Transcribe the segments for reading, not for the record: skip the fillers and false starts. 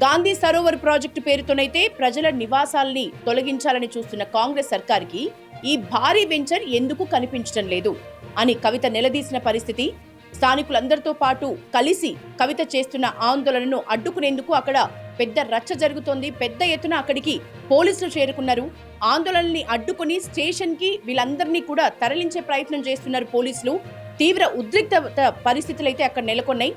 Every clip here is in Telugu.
గాంధీ సరోవర్ ప్రాజెక్టు పేరుతోనైతే ప్రజల నివాసాల్ని తొలగించాలని చూస్తున్న కాంగ్రెస్ సర్కార్కి ఈ భారీ వెంచర్ ఎందుకు కనిపించడం లేదు అని కవిత నిలదీసిన పరిస్థితి. స్థానికులందరితో పాటు కలిసి కవిత చేస్తున్న ఆందోళనను అడ్డుకునేందుకు అక్కడ పెద్ద రచ్చ జరుగుతోంది. పెద్ద ఎత్తున అక్కడికి పోలీసులు చేరుకున్నారు. ఆందోళనల్ని అడ్డుకుని స్టేషన్ కి వీళ్ళందరినీ కూడా తరలించే ప్రయత్నం చేస్తున్నారు పోలీసులు. తీవ్ర ఉద్రిక్త పరిస్థితులు అయితే అక్కడ నెలకొన్నాయి.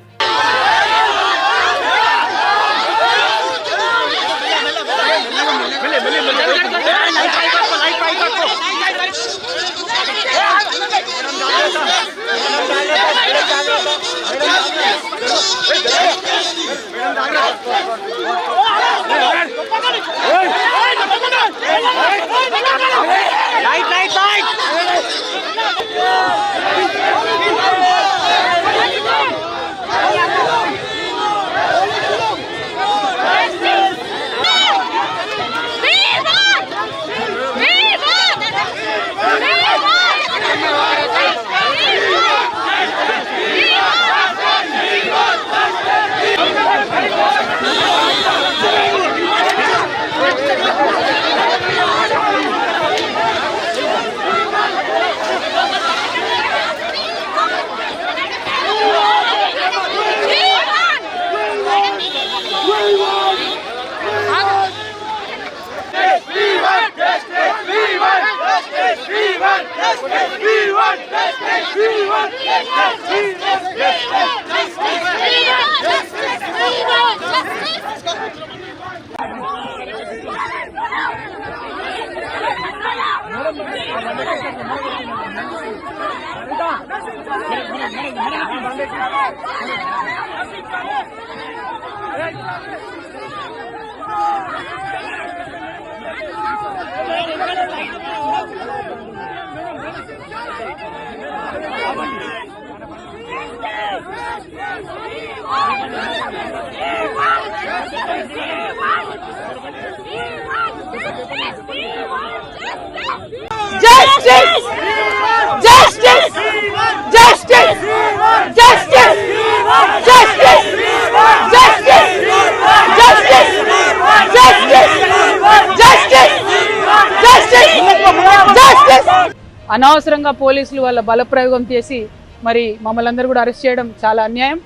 అనవసరంగా పోలీసులు వాళ్ళ బలప్రయోగం చేసి మరి మమ్మల్ని అందరూ కూడా అరెస్ట్ చేయడం చాలా అన్యాయం.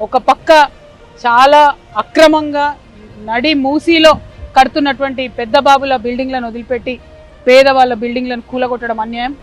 ఒక పక్క చాలా అక్రమంగా నడి మూసీలో కడుతున్నటువంటి పెద్ద బాబుల బిల్డింగ్లను వదిలిపెట్టి పేదవాళ్ళ బిల్డింగ్లను కూలగొట్టడం అన్యాయం.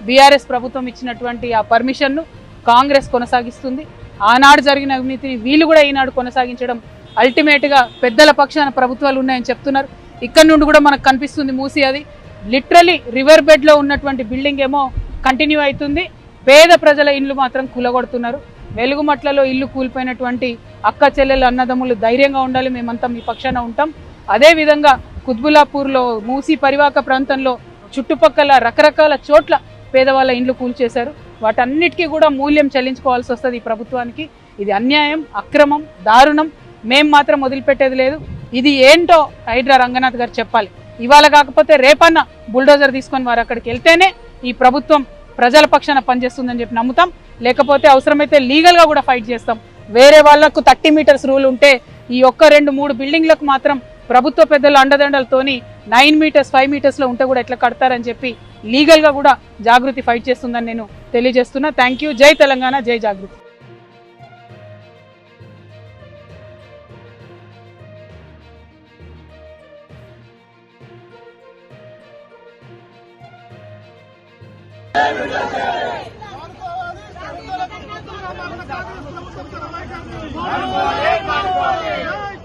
బీఆర్ఎస్ ప్రభుత్వం ఇచ్చినటువంటి ఆ పర్మిషన్ను కాంగ్రెస్ కొనసాగిస్తుంది. ఆనాడు జరిగిన అవినీతిని వీళ్ళు కూడా ఈనాడు కొనసాగించడం అల్టిమేట్గా పెద్దల పక్షాన ప్రభుత్వాలు ఉన్నాయని చెప్తున్నారు. ఇక్కడ నుండి కూడా మనకు కనిపిస్తుంది మూసీ. అది లిటరలీ రివర్ బెడ్లో ఉన్నటువంటి బిల్డింగ్ ఏమో కంటిన్యూ అవుతుంది. పేద ప్రజల ఇల్లు మాత్రం కూలగొడుతున్నారు. వెలుగుమట్లలో ఇల్లు కూలిపోయినటువంటి అక్క చెల్లెలు అన్నదమ్ములు ధైర్యంగా ఉండాలి, మేమంతా మీ పక్షాన ఉంటాం. అదేవిధంగా కుత్బుల్లాపూర్లో మూసీ పరివాహక ప్రాంతంలో చుట్టుపక్కల రకరకాల చోట్ల పేదవాళ్ళ ఇండ్లు కూల్చేశారు. వాటన్నిటికీ కూడా మూల్యం చెల్లించుకోవాల్సి వస్తుంది ఈ ప్రభుత్వానికి. ఇది అన్యాయం, అక్రమం, దారుణం. మేం మాత్రం వదిలిపెట్టేది లేదు. ఇది ఏంటో హైడ్రా రంగనాథ్ గారు చెప్పాలి. ఇవాళ కాకపోతే రేపన్నా బుల్డోజర్ తీసుకొని వారు అక్కడికి వెళ్తేనే ఈ ప్రభుత్వం ప్రజల పక్షాన పనిచేస్తుందని చెప్పి నమ్ముతాం. లేకపోతే అవసరమైతే లీగల్గా కూడా ఫైట్ చేస్తాం. వేరే వాళ్లకు 30 మీటర్స్ రూల్ ఉంటే ఈ ఒక్క 2-3 బిల్డింగ్లకు మాత్రం ప్రభుత్వ పెద్దల అండదండలతోని 9 మీటర్స్ 5 మీటర్స్లో ఉంటే కూడా ఎట్లా కడతారని చెప్పి లీగల్గా కూడా జాగృతి ఫైట్ చేస్తుందని నేను తెలియజేస్తున్నా. Thank you. జై తెలంగాణ, జై జాగృతి. Hey,